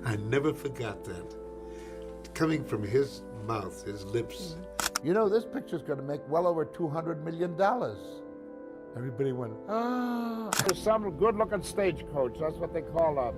I never forgot that. Coming from his mouth, his lips. You know, this picture's going to make well over $200 million. Everybody went, ah. There's some good-looking stagecoach. That's what they call a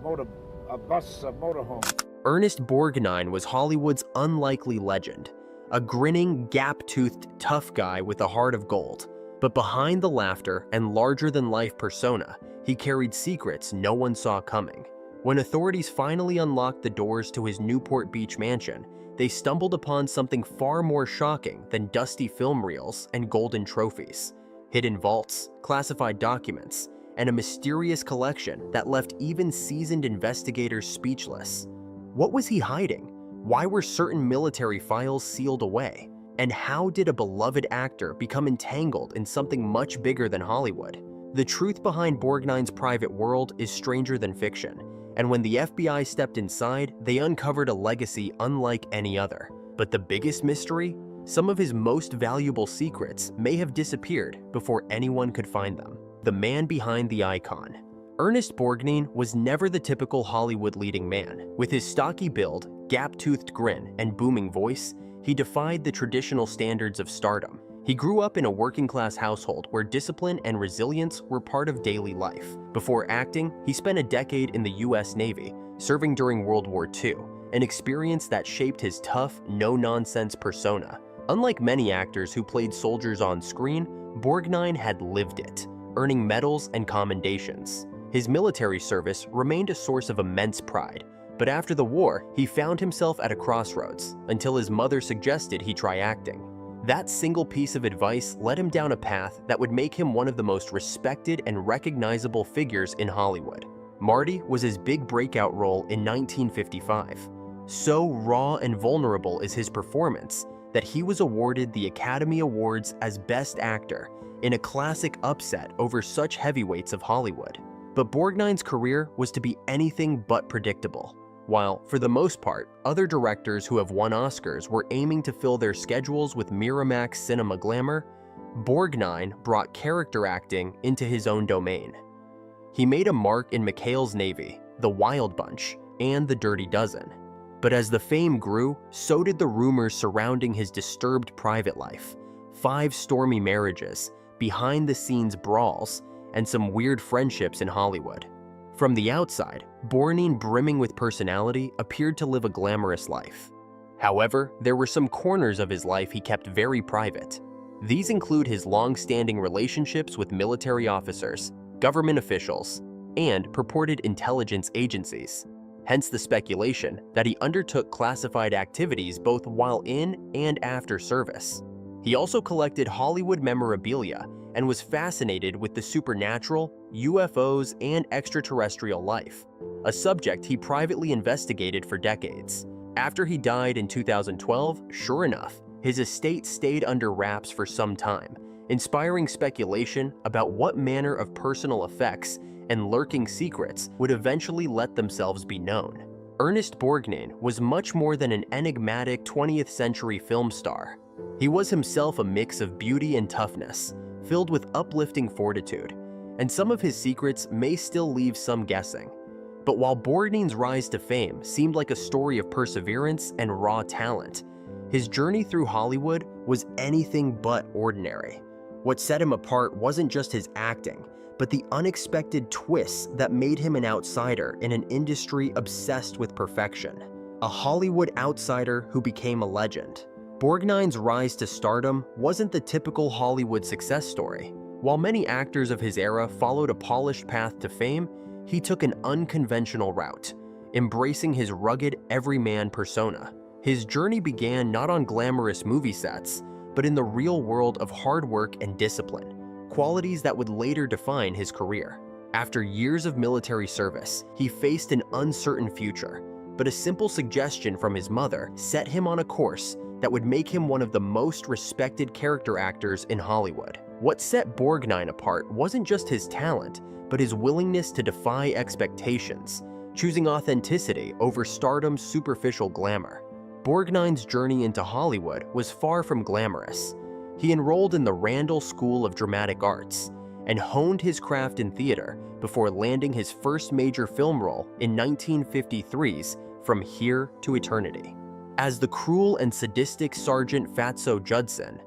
motorhome. Ernest Borgnine was Hollywood's unlikely legend, a grinning, gap-toothed, tough guy with a heart of gold. But behind the laughter and larger-than-life persona, he carried secrets no one saw coming. When authorities finally unlocked the doors to his Newport Beach mansion, they stumbled upon something far more shocking than dusty film reels and golden trophies. Hidden vaults, classified documents, and a mysterious collection that left even seasoned investigators speechless. What was he hiding? Why were certain military files sealed away? And how did a beloved actor become entangled in something much bigger than Hollywood? The truth behind Borgnine's private world is stranger than fiction, and when the FBI stepped inside, they uncovered a legacy unlike any other. But the biggest mystery? Some of his most valuable secrets may have disappeared before anyone could find them. The man behind the icon. Ernest Borgnine was never the typical Hollywood leading man. With his stocky build, gap-toothed grin, and booming voice, he defied the traditional standards of stardom. He grew up in a working-class household where discipline and resilience were part of daily life. Before acting, he spent a decade in the US Navy, serving during World War II, an experience that shaped his tough, no-nonsense persona. Unlike many actors who played soldiers on screen, Borgnine had lived it, earning medals and commendations. His military service remained a source of immense pride, but after the war, he found himself at a crossroads until his mother suggested he try acting. That single piece of advice led him down a path that would make him one of the most respected and recognizable figures in Hollywood. Marty was his big breakout role in 1955. So raw and vulnerable is his performance that he was awarded the Academy Awards as Best Actor in a classic upset over such heavyweights of Hollywood. But Borgnine's career was to be anything but predictable. While, for the most part, other directors who have won Oscars were aiming to fill their schedules with Miramax cinema glamour, Borgnine brought character acting into his own domain. He made a mark in McHale's Navy, The Wild Bunch, and The Dirty Dozen. But as the fame grew, so did the rumors surrounding his disturbed private life, 5 stormy marriages, behind-the-scenes brawls, and some weird friendships in Hollywood. From the outside, Borgnine, brimming with personality, appeared to live a glamorous life. However, there were some corners of his life he kept very private. These include his long-standing relationships with military officers, government officials, and purported intelligence agencies. Hence the speculation that he undertook classified activities both while in and after service. He also collected Hollywood memorabilia and was fascinated with the supernatural, UFOs, and extraterrestrial life, a subject he privately investigated for decades. After he died in 2012, sure enough, his estate stayed under wraps for some time, inspiring speculation about what manner of personal effects and lurking secrets would eventually let themselves be known. Ernest Borgnine was much more than an enigmatic 20th century film star. He was himself a mix of beauty and toughness, filled with uplifting fortitude, and some of his secrets may still leave some guessing. But while Borgnine's rise to fame seemed like a story of perseverance and raw talent, his journey through Hollywood was anything but ordinary. What set him apart wasn't just his acting, but the unexpected twists that made him an outsider in an industry obsessed with perfection. A Hollywood outsider who became a legend. Borgnine's rise to stardom wasn't the typical Hollywood success story. While many actors of his era followed a polished path to fame, he took an unconventional route, embracing his rugged, everyman persona. His journey began not on glamorous movie sets, but in the real world of hard work and discipline, qualities that would later define his career. After years of military service, he faced an uncertain future, but a simple suggestion from his mother set him on a course that would make him one of the most respected character actors in Hollywood. What set Borgnine apart wasn't just his talent, but his willingness to defy expectations, choosing authenticity over stardom's superficial glamour. Borgnine's journey into Hollywood was far from glamorous. He enrolled in the Randall School of Dramatic Arts, and honed his craft in theater before landing his first major film role in 1953's From Here to Eternity. As the cruel and sadistic Sergeant Fatso Judson,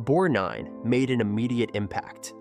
Borgnine made an immediate impact.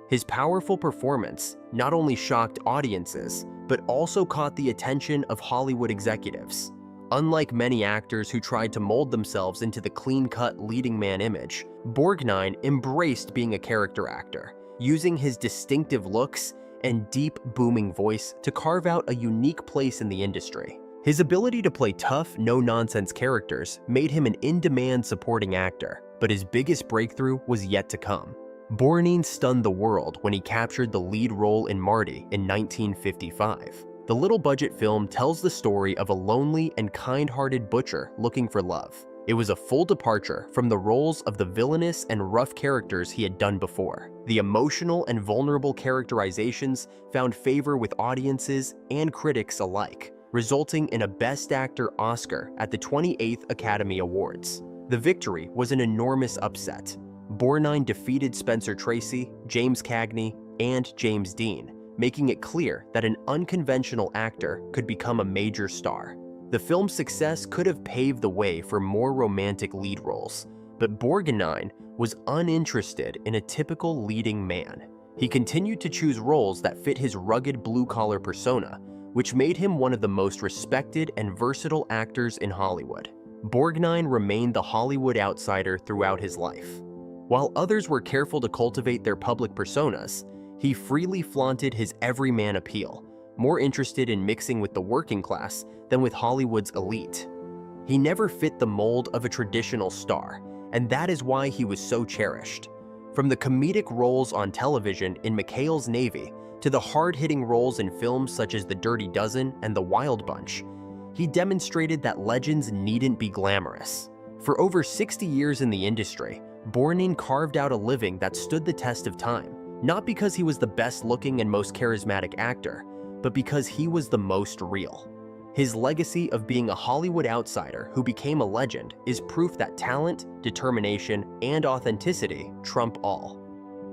His powerful performance not only shocked audiences, but also caught the attention of Hollywood executives. Unlike many actors who tried to mold themselves into the clean-cut leading man image, Borgnine embraced being a character actor, using his distinctive looks and deep, booming voice to carve out a unique place in the industry. His ability to play tough, no-nonsense characters made him an in-demand supporting actor, but his biggest breakthrough was yet to come. Borgnine stunned the world when he captured the lead role in Marty in 1955. The little-budget film tells the story of a lonely and kind-hearted butcher looking for love. It was a full departure from the roles of the villainous and rough characters he had done before. The emotional and vulnerable characterizations found favor with audiences and critics alike, resulting in a Best Actor Oscar at the 28th Academy Awards. The victory was an enormous upset. Borgnine defeated Spencer Tracy, James Cagney, and James Dean, making it clear that an unconventional actor could become a major star. The film's success could have paved the way for more romantic lead roles, but Borgnine was uninterested in a typical leading man. He continued to choose roles that fit his rugged blue-collar persona, which made him one of the most respected and versatile actors in Hollywood. Borgnine remained the Hollywood outsider throughout his life. While others were careful to cultivate their public personas, he freely flaunted his everyman appeal, more interested in mixing with the working class than with Hollywood's elite. He never fit the mold of a traditional star, and that is why he was so cherished. From the comedic roles on television in McHale's Navy to the hard-hitting roles in films such as The Dirty Dozen and The Wild Bunch, he demonstrated that legends needn't be glamorous. For over 60 years in the industry, Borgnine carved out a living that stood the test of time, not because he was the best-looking and most charismatic actor, but because he was the most real. His legacy of being a Hollywood outsider who became a legend is proof that talent, determination, and authenticity trump all.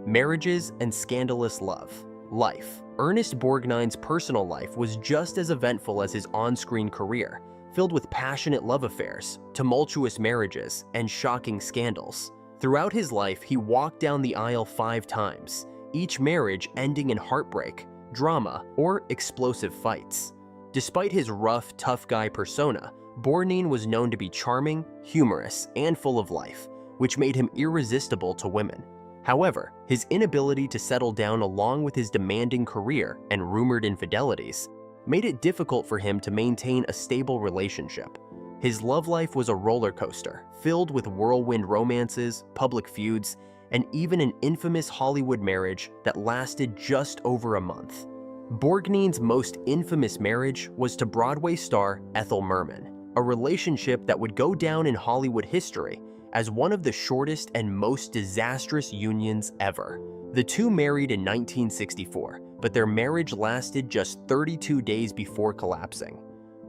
Marriages and scandalous love. Life. Ernest Borgnine's personal life was just as eventful as his on-screen career, filled with passionate love affairs, tumultuous marriages, and shocking scandals. Throughout his life, he walked down the aisle 5 times, each marriage ending in heartbreak, drama, or explosive fights. Despite his rough, tough guy persona, Borgnine was known to be charming, humorous, and full of life, which made him irresistible to women. However, his inability to settle down along with his demanding career and rumored infidelities made it difficult for him to maintain a stable relationship. His love life was a roller coaster, filled with whirlwind romances, public feuds, and even an infamous Hollywood marriage that lasted just over a month. Borgnine's most infamous marriage was to Broadway star Ethel Merman, a relationship that would go down in Hollywood history as one of the shortest and most disastrous unions ever. The two married in 1964, but their marriage lasted just 32 days before collapsing.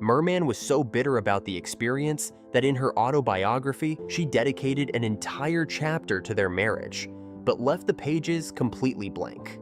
Merman was so bitter about the experience that in her autobiography, she dedicated an entire chapter to their marriage, but left the pages completely blank.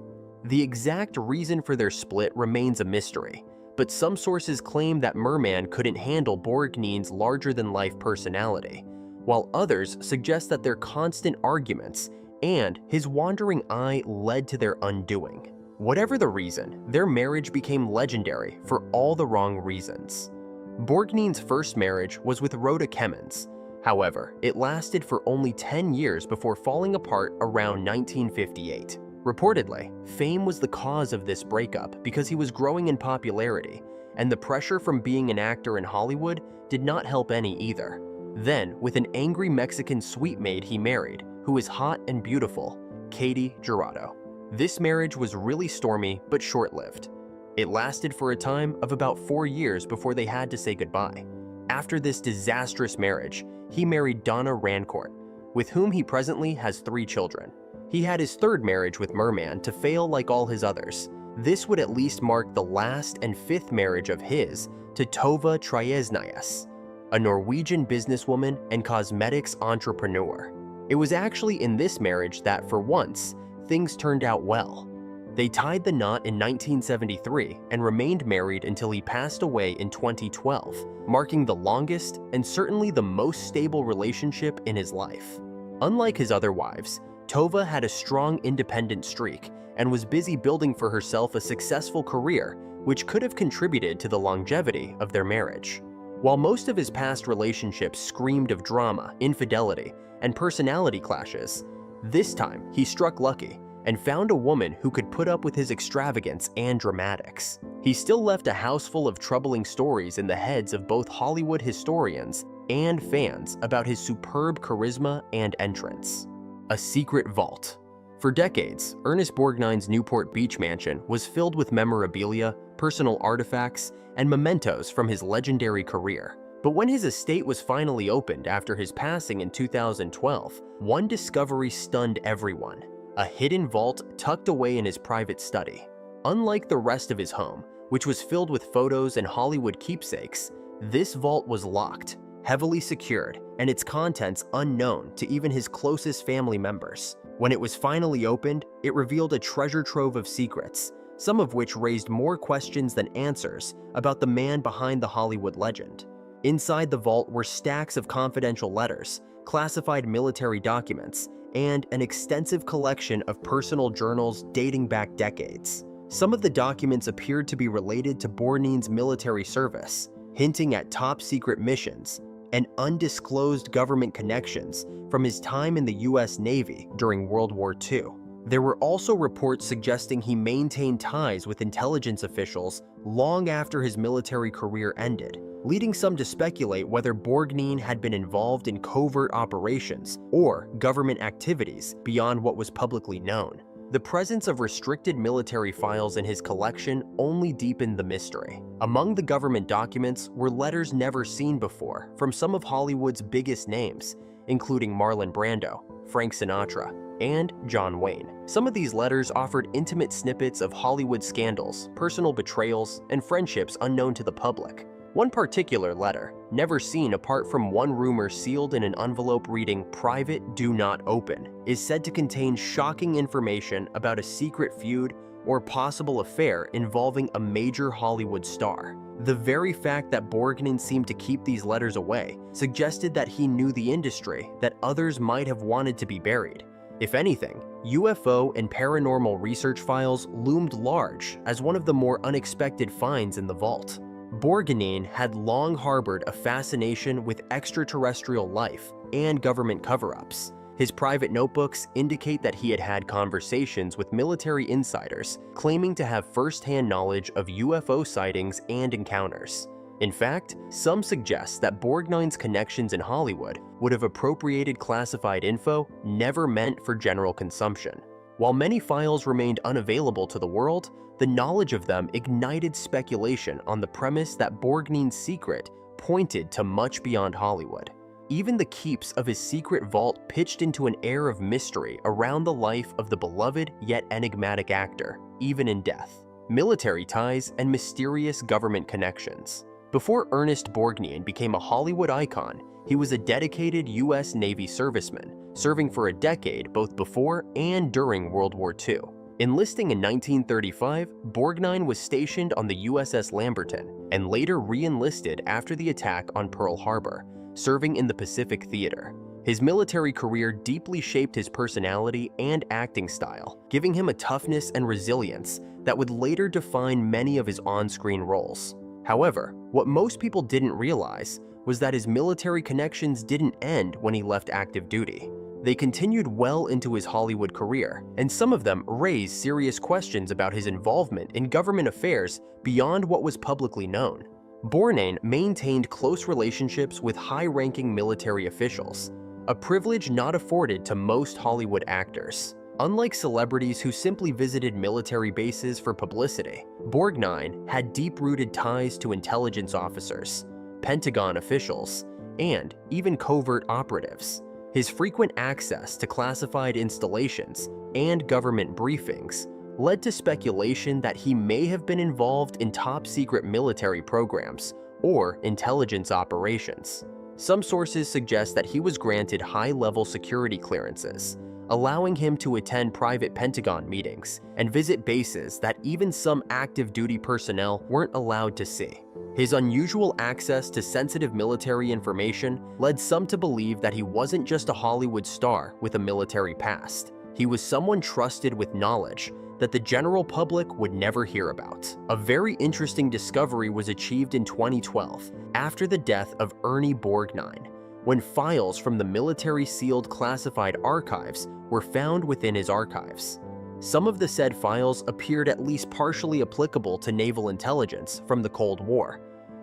The exact reason for their split remains a mystery, but some sources claim that Merman couldn't handle Borgnine's larger-than-life personality, while others suggest that their constant arguments and his wandering eye led to their undoing. Whatever the reason, their marriage became legendary for all the wrong reasons. Borgnine's first marriage was with Rhoda Kemmons. However, it lasted for only 10 years before falling apart around 1958. Reportedly, fame was the cause of this breakup because he was growing in popularity, and the pressure from being an actor in Hollywood did not help any either. Then, with an angry Mexican sweet maid he married, who is hot and beautiful, Katie Jurado. This marriage was really stormy but short-lived. It lasted for a time of about 4 years before they had to say goodbye. After this disastrous marriage, he married Donna Rancourt, with whom he presently has 3 children. He had his third marriage with Merman to fail like all his others. This would at least mark the last and 5th marriage of his to Tove Tryesnaes, a Norwegian businesswoman and cosmetics entrepreneur. It was actually in this marriage that, for once, things turned out well. They tied the knot in 1973 and remained married until he passed away in 2012, marking the longest and certainly the most stable relationship in his life. Unlike his other wives, Tova had a strong independent streak and was busy building for herself a successful career, which could have contributed to the longevity of their marriage. While most of his past relationships screamed of drama, infidelity, and personality clashes, this time he struck lucky and found a woman who could put up with his extravagance and dramatics. He still left a house full of troubling stories in the heads of both Hollywood historians and fans about his superb charisma and entrance. A secret vault. For decades, Ernest Borgnine's Newport Beach mansion was filled with memorabilia, personal artifacts, and mementos from his legendary career. But when his estate was finally opened after his passing in 2012, one discovery stunned everyone: a hidden vault tucked away in his private study. Unlike the rest of his home, which was filled with photos and Hollywood keepsakes, this vault was locked, heavily secured, and its contents unknown to even his closest family members. When it was finally opened, it revealed a treasure trove of secrets, some of which raised more questions than answers about the man behind the Hollywood legend. Inside the vault were stacks of confidential letters, classified military documents, and an extensive collection of personal journals dating back decades. Some of the documents appeared to be related to Borgnine's military service, hinting at top-secret missions and undisclosed government connections from his time in the US Navy during World War II. There were also reports suggesting he maintained ties with intelligence officials long after his military career ended, leading some to speculate whether Borgnine had been involved in covert operations or government activities beyond what was publicly known. The presence of restricted military files in his collection only deepened the mystery. Among the government documents were letters never seen before from some of Hollywood's biggest names, including Marlon Brando, Frank Sinatra, and John Wayne. Some of these letters offered intimate snippets of Hollywood scandals, personal betrayals, and friendships unknown to the public. One particular letter, never seen apart from one rumor sealed in an envelope reading "Private, do not open," is said to contain shocking information about a secret feud or possible affair involving a major Hollywood star. The very fact that Borgnine seemed to keep these letters away suggested that he knew the industry that others might have wanted to be buried. If anything, UFO and paranormal research files loomed large as one of the more unexpected finds in the vault. Borgnine had long harbored a fascination with extraterrestrial life and government cover-ups. His private notebooks indicate that he had had conversations with military insiders claiming to have first-hand knowledge of UFO sightings and encounters. In fact, some suggest that Borgnine's connections in Hollywood would have appropriated classified info never meant for general consumption. While many files remained unavailable to the world, the knowledge of them ignited speculation on the premise that Borgnine's secret pointed to much beyond Hollywood. Even the keeps of his secret vault pitched into an air of mystery around the life of the beloved yet enigmatic actor, even in death. Military ties and mysterious government connections. Before Ernest Borgnine became a Hollywood icon, he was a dedicated US Navy serviceman, serving for a decade both before and during World War II. Enlisting in 1935, Borgnine was stationed on the USS Lamberton and later re-enlisted after the attack on Pearl Harbor, serving in the Pacific Theater. His military career deeply shaped his personality and acting style, giving him a toughness and resilience that would later define many of his on-screen roles. However, what most people didn't realize was that his military connections didn't end when he left active duty. They continued well into his Hollywood career, and some of them raised serious questions about his involvement in government affairs beyond what was publicly known. Borgnine maintained close relationships with high-ranking military officials, a privilege not afforded to most Hollywood actors. Unlike celebrities who simply visited military bases for publicity, Borgnine had deep-rooted ties to intelligence officers, Pentagon officials, and even covert operatives. His frequent access to classified installations and government briefings led to speculation that he may have been involved in top-secret military programs or intelligence operations. Some sources suggest that he was granted high-level security clearances, allowing him to attend private Pentagon meetings and visit bases that even some active duty personnel weren't allowed to see. His unusual access to sensitive military information led some to believe that he wasn't just a Hollywood star with a military past. He was someone trusted with knowledge that the general public would never hear about. A very interesting discovery was achieved in 2012 after the death of Ernest Borgnine, when files from the military sealed classified archives were found within his archives. Some of the said files appeared at least partially applicable to naval intelligence from the Cold War,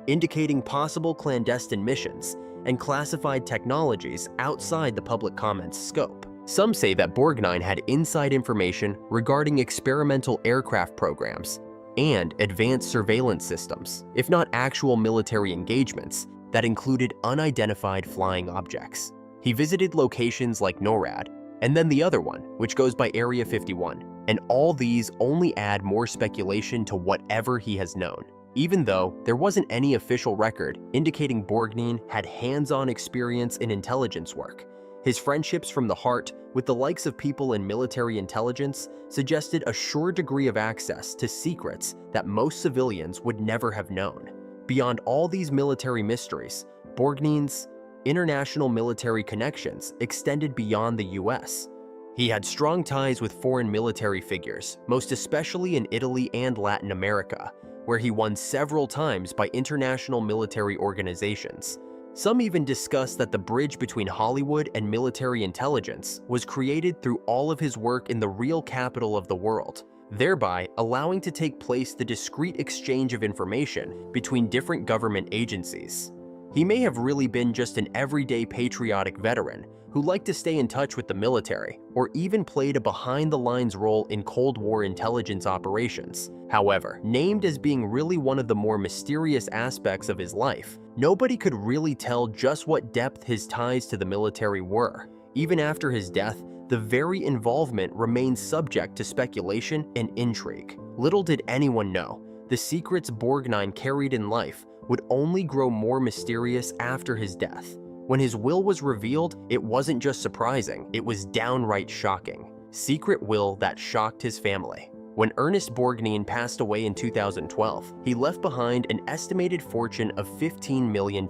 indicating possible clandestine missions and classified technologies outside the public comment's scope. Some say that Borgnine had inside information regarding experimental aircraft programs and advanced surveillance systems, if not actual military engagements, that included unidentified flying objects. He visited locations like NORAD, and then the other one, which goes by Area 51, and all these only add more speculation to whatever he has known. Even though there wasn't any official record indicating Borgnine had hands-on experience in intelligence work, his friendships from the heart with the likes of people in military intelligence suggested a sure degree of access to secrets that most civilians would never have known. Beyond all these military mysteries, Borgnine's international military connections extended beyond the US. He had strong ties with foreign military figures, most especially in Italy and Latin America, where he won several times by international military organizations. Some even discuss that the bridge between Hollywood and military intelligence was created through all of his work in the real capital of the world, thereby allowing to take place the discreet exchange of information between different government agencies. He may have really been just an everyday patriotic veteran who liked to stay in touch with the military, or even played a behind-the-lines role in Cold War intelligence operations. However, named as being really one of the more mysterious aspects of his life, nobody could really tell just what depth his ties to the military were. Even after his death, the very involvement remains subject to speculation and intrigue. Little did anyone know, the secrets Borgnine carried in life would only grow more mysterious after his death. When his will was revealed, it wasn't just surprising, it was downright shocking. Secret will that shocked his family. When Ernest Borgnine passed away in 2012, he left behind an estimated fortune of $15 million,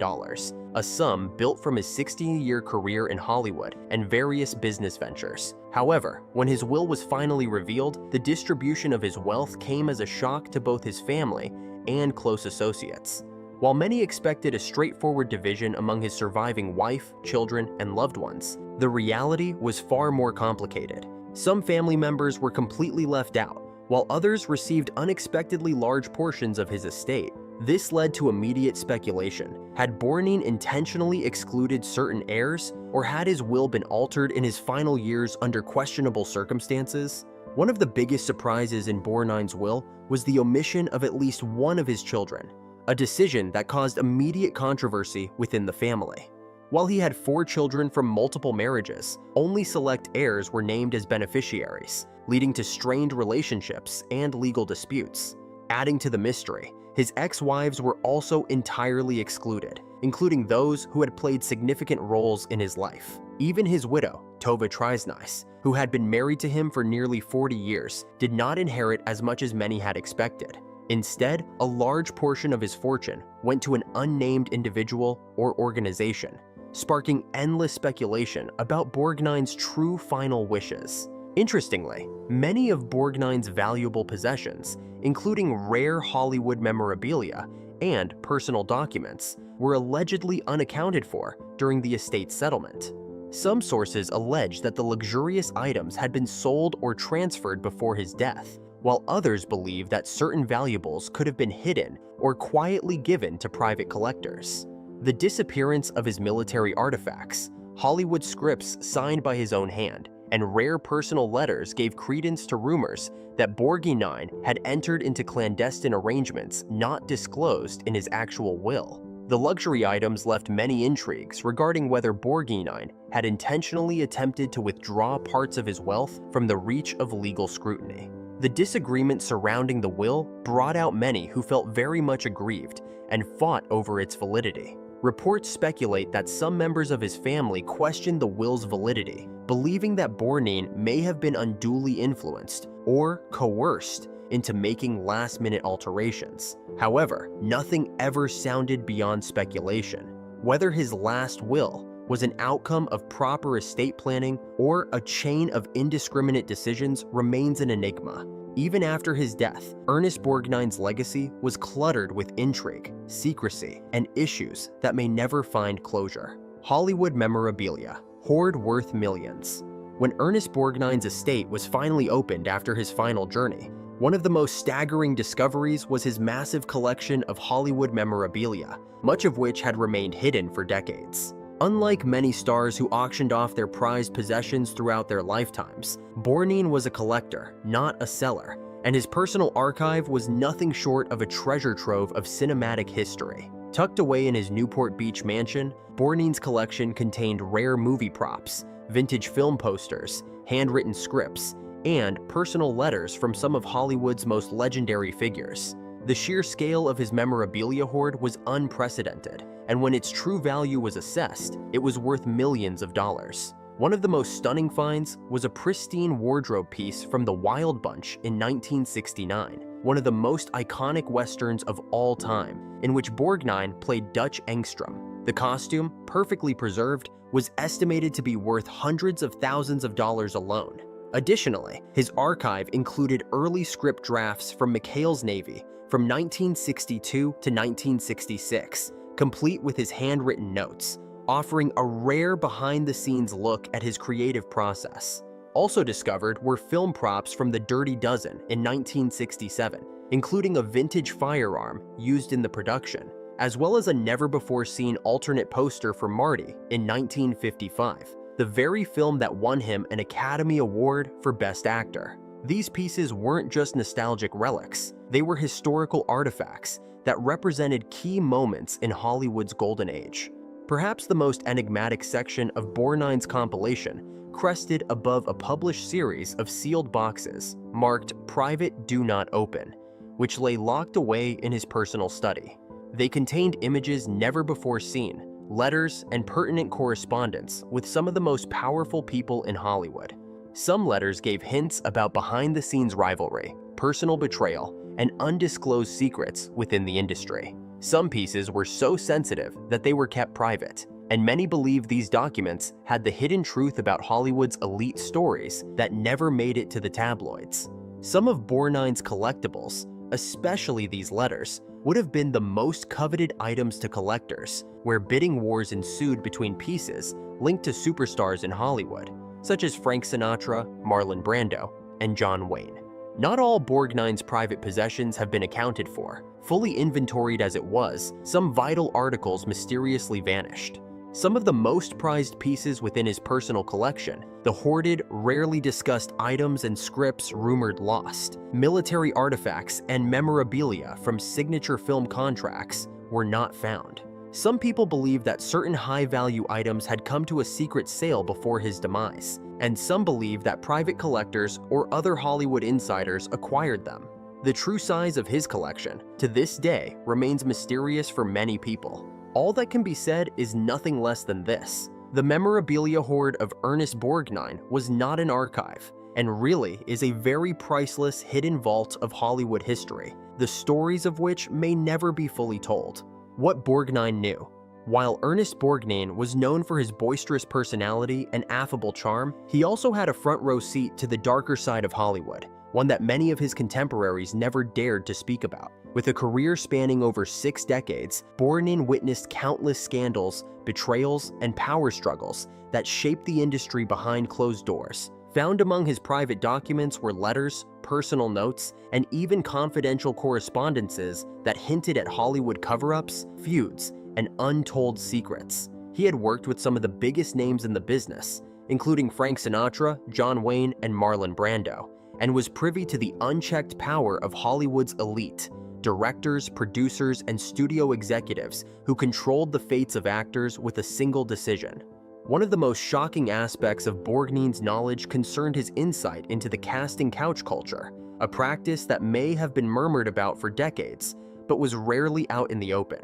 a sum built from his 60-year career in Hollywood and various business ventures. However, when his will was finally revealed, the distribution of his wealth came as a shock to both his family and close associates. While many expected a straightforward division among his surviving wife, children, and loved ones, the reality was far more complicated. Some family members were completely left out, while others received unexpectedly large portions of his estate. This led to immediate speculation. Had Borgnine intentionally excluded certain heirs, or had his will been altered in his final years under questionable circumstances? One of the biggest surprises in Borgnine's will was the omission of at least one of his children, a decision that caused immediate controversy within the family. While he had 4 children from multiple marriages, only select heirs were named as beneficiaries, leading to strained relationships and legal disputes. Adding to the mystery, his ex-wives were also entirely excluded, including those who had played significant roles in his life. Even his widow, Tova Trisnice, who had been married to him for nearly 40 years, did not inherit as much as many had expected. Instead, a large portion of his fortune went to an unnamed individual or organization, sparking endless speculation about Borgnine's true final wishes. Interestingly, many of Borgnine's valuable possessions, including rare Hollywood memorabilia and personal documents, were allegedly unaccounted for during the estate settlement. Some sources allege that the luxurious items had been sold or transferred before his death, while others believe that certain valuables could have been hidden or quietly given to private collectors. The disappearance of his military artifacts, Hollywood scripts signed by his own hand, and rare personal letters gave credence to rumors that Borgnine had entered into clandestine arrangements not disclosed in his actual will. The luxury items left many intrigues regarding whether Borgnine had intentionally attempted to withdraw parts of his wealth from the reach of legal scrutiny. The disagreement surrounding the will brought out many who felt very much aggrieved and fought over its validity. Reports speculate that some members of his family questioned the will's validity, believing that Borgnine may have been unduly influenced or coerced into making last-minute alterations. However, nothing ever sounded beyond speculation. Whether his last will was an outcome of proper estate planning or a chain of indiscriminate decisions remains an enigma. Even after his death, Ernest Borgnine's legacy was cluttered with intrigue, secrecy, and issues that may never find closure. Hollywood memorabilia, hoard worth millions. When Ernest Borgnine's estate was finally opened after his final journey, one of the most staggering discoveries was his massive collection of Hollywood memorabilia, much of which had remained hidden for decades. Unlike many stars who auctioned off their prized possessions throughout their lifetimes, Borgnine was a collector, not a seller, and his personal archive was nothing short of a treasure trove of cinematic history. Tucked away in his Newport Beach mansion, Borgnine's collection contained rare movie props, vintage film posters, handwritten scripts, and personal letters from some of Hollywood's most legendary figures. The sheer scale of his memorabilia hoard was unprecedented, and when its true value was assessed, it was worth millions of dollars. One of the most stunning finds was a pristine wardrobe piece from the Wild Bunch in 1969, one of the most iconic westerns of all time, in which Borgnine played Dutch Engstrom. The costume, perfectly preserved, was estimated to be worth hundreds of thousands of dollars alone. Additionally, his archive included early script drafts from McHale's Navy from 1962 to 1966, complete with his handwritten notes, offering a rare behind-the-scenes look at his creative process. Also discovered were film props from the Dirty Dozen in 1967, including a vintage firearm used in the production, as well as a never-before-seen alternate poster for Marty in 1955, the very film that won him an Academy Award for Best Actor. These pieces weren't just nostalgic relics, they were historical artifacts that represented key moments in Hollywood's golden age. Perhaps the most enigmatic section of Borgnine's compilation crested above a published series of sealed boxes marked Private Do Not Open, which lay locked away in his personal study. They contained images never before seen, letters, and pertinent correspondence with some of the most powerful people in Hollywood. Some letters gave hints about behind-the-scenes rivalry, personal betrayal, and undisclosed secrets within the industry. Some pieces were so sensitive that they were kept private, and many believe these documents had the hidden truth about Hollywood's elite stories that never made it to the tabloids. Some of Borgnine's collectibles, especially these letters, would have been the most coveted items to collectors, where bidding wars ensued between pieces linked to superstars in Hollywood, such as Frank Sinatra, Marlon Brando, and John Wayne. Not all Borgnine's private possessions have been accounted for. Fully inventoried as it was, some vital articles mysteriously vanished. Some of the most prized pieces within his personal collection, the hoarded, rarely discussed items and scripts rumored lost, military artifacts, and memorabilia from signature film contracts were not found. Some people believe that certain high-value items had come to a secret sale before his demise, and some believe that private collectors or other Hollywood insiders acquired them. The true size of his collection, to this day, remains mysterious for many people. All that can be said is nothing less than this: the memorabilia hoard of Ernest Borgnine was not an archive, and really is a very priceless hidden vault of Hollywood history, the stories of which may never be fully told. What Borgnine knew. While Ernest Borgnine was known for his boisterous personality and affable charm, he also had a front-row seat to the darker side of Hollywood, one that many of his contemporaries never dared to speak about. With a career spanning over 6 decades, Borgnine witnessed countless scandals, betrayals, and power struggles that shaped the industry behind closed doors. Found among his private documents were letters, personal notes, and even confidential correspondences that hinted at Hollywood cover-ups, feuds, and untold secrets. He had worked with some of the biggest names in the business, including Frank Sinatra, John Wayne, and Marlon Brando, and was privy to the unchecked power of Hollywood's elite, directors, producers, and studio executives who controlled the fates of actors with a single decision. One of the most shocking aspects of Borgnine's knowledge concerned his insight into the casting couch culture, a practice that may have been murmured about for decades, but was rarely out in the open.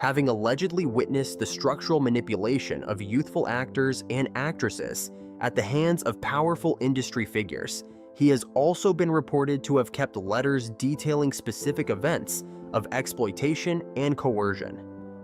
having allegedly witnessed the structural manipulation of youthful actors and actresses at the hands of powerful industry figures. He has also been reported to have kept letters detailing specific events of exploitation and coercion.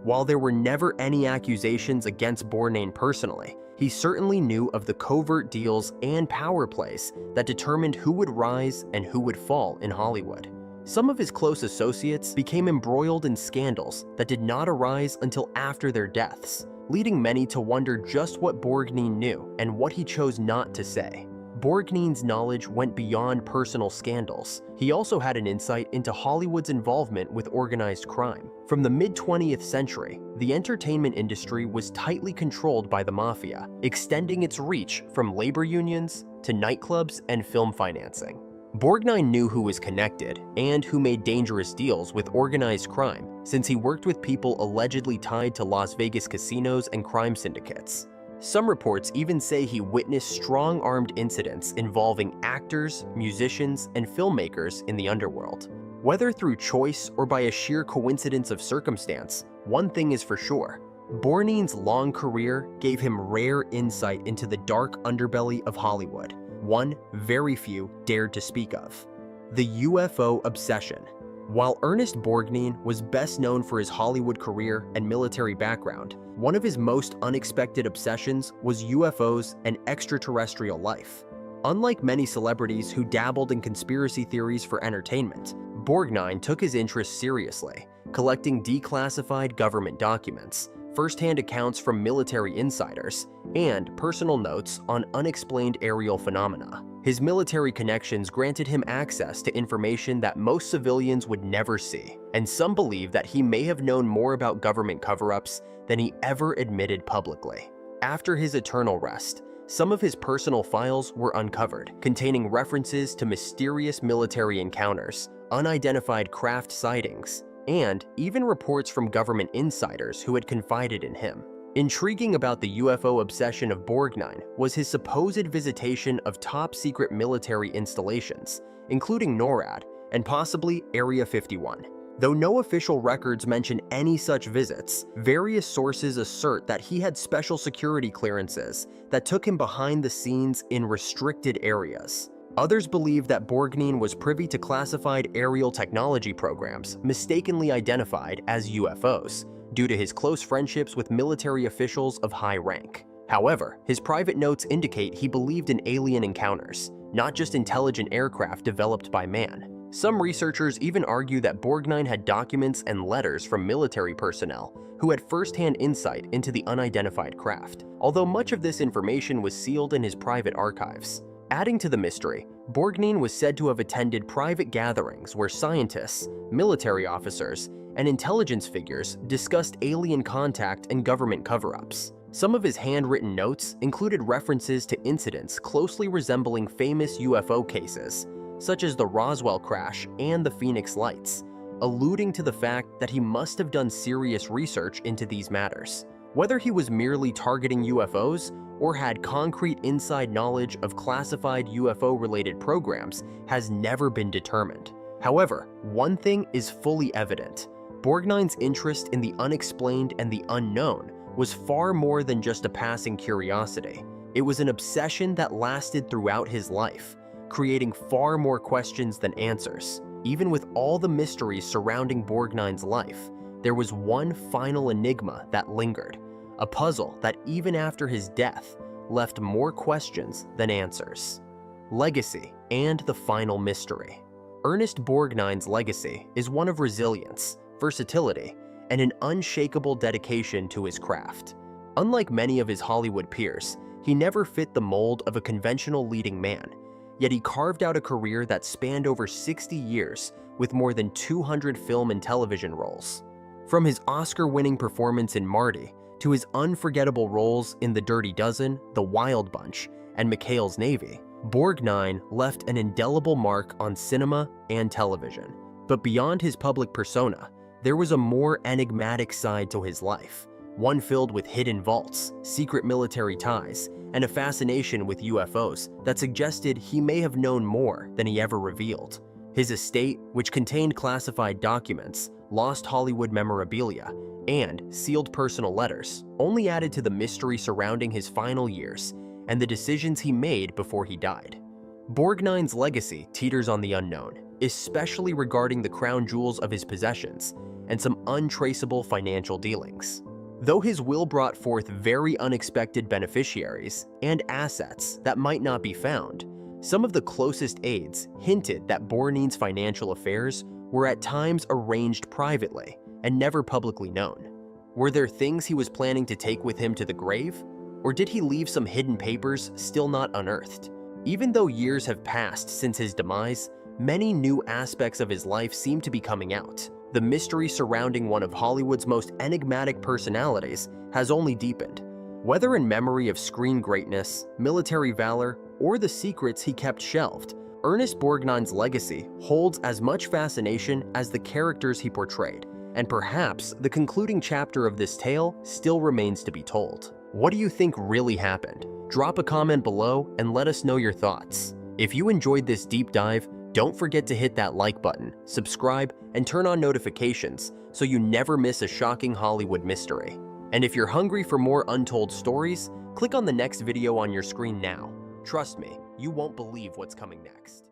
While there were never any accusations against Borgnine personally, he certainly knew of the covert deals and power plays that determined who would rise and who would fall in Hollywood. Some of his close associates became embroiled in scandals that did not arise until after their deaths, leading many to wonder just what Borgnine knew and what he chose not to say. Borgnine's knowledge went beyond personal scandals. He also had an insight into Hollywood's involvement with organized crime. From the mid-20th century, the entertainment industry was tightly controlled by the mafia, extending its reach from labor unions to nightclubs and film financing. Borgnine knew who was connected and who made dangerous deals with organized crime, since he worked with people allegedly tied to Las Vegas casinos and crime syndicates. Some reports even say he witnessed strong-armed incidents involving actors, musicians, and filmmakers in the underworld. Whether through choice or by a sheer coincidence of circumstance, one thing is for sure: Borgnine's long career gave him rare insight into the dark underbelly of Hollywood, one very few dared to speak of. The UFO obsession. While Ernest Borgnine was best known for his Hollywood career and military background, one of his most unexpected obsessions was UFOs and extraterrestrial life. Unlike many celebrities who dabbled in conspiracy theories for entertainment, Borgnine took his interests seriously, collecting declassified government documents, first-hand accounts from military insiders, and personal notes on unexplained aerial phenomena. His military connections granted him access to information that most civilians would never see, and some believe that he may have known more about government cover-ups than he ever admitted publicly. After his eternal rest, some of his personal files were uncovered, containing references to mysterious military encounters, unidentified craft sightings, and even reports from government insiders who had confided in him. Intriguing about the UFO obsession of Borgnine was his supposed visitation of top-secret military installations, including NORAD and possibly Area 51. Though no official records mention any such visits, various sources assert that he had special security clearances that took him behind the scenes in restricted areas. Others believe that Borgnine was privy to classified aerial technology programs mistakenly identified as UFOs, due to his close friendships with military officials of high rank. However, his private notes indicate he believed in alien encounters, not just intelligent aircraft developed by man. Some researchers even argue that Borgnine had documents and letters from military personnel who had first-hand insight into the unidentified craft, although much of this information was sealed in his private archives. Adding to the mystery, Borgnine was said to have attended private gatherings where scientists, military officers, and intelligence figures discussed alien contact and government cover-ups. Some of his handwritten notes included references to incidents closely resembling famous UFO cases, such as the Roswell crash and the Phoenix Lights, alluding to the fact that he must have done serious research into these matters. Whether he was merely targeting UFOs or had concrete inside knowledge of classified UFO-related programs has never been determined. However, one thing is fully evident: Borgnine's interest in the unexplained and the unknown was far more than just a passing curiosity. It was an obsession that lasted throughout his life, creating far more questions than answers. Even with all the mysteries surrounding Borgnine's life, there was one final enigma that lingered, a puzzle that even after his death left more questions than answers. Legacy and the final mystery. Ernest Borgnine's legacy is one of resilience, versatility, and an unshakable dedication to his craft. Unlike many of his Hollywood peers, he never fit the mold of a conventional leading man, yet he carved out a career that spanned over 60 years with more than 200 film and television roles. From his Oscar-winning performance in Marty to his unforgettable roles in The Dirty Dozen, The Wild Bunch, and McHale's Navy, Borgnine left an indelible mark on cinema and television. But beyond his public persona, there was a more enigmatic side to his life, one filled with hidden vaults, secret military ties, and a fascination with UFOs that suggested he may have known more than he ever revealed. His estate, which contained classified documents, lost Hollywood memorabilia, and sealed personal letters, only added to the mystery surrounding his final years and the decisions he made before he died. Borgnine's legacy teeters on the unknown, especially regarding the crown jewels of his possessions and some untraceable financial dealings. Though his will brought forth very unexpected beneficiaries and assets that might not be found, some of the closest aides hinted that Borgnine's financial affairs were at times arranged privately and never publicly known. Were there things he was planning to take with him to the grave? Or did he leave some hidden papers still not unearthed? Even though years have passed since his demise, many new aspects of his life seem to be coming out. The mystery surrounding one of Hollywood's most enigmatic personalities has only deepened. Whether in memory of screen greatness, military valor, or the secrets he kept shelved, Ernest Borgnine's legacy holds as much fascination as the characters he portrayed, and perhaps the concluding chapter of this tale still remains to be told. What do you think really happened? Drop a comment below and let us know your thoughts. If you enjoyed this deep dive, don't forget to hit that like button, subscribe, and turn on notifications so you never miss a shocking Hollywood mystery. And if you're hungry for more untold stories, click on the next video on your screen now. Trust me, you won't believe what's coming next.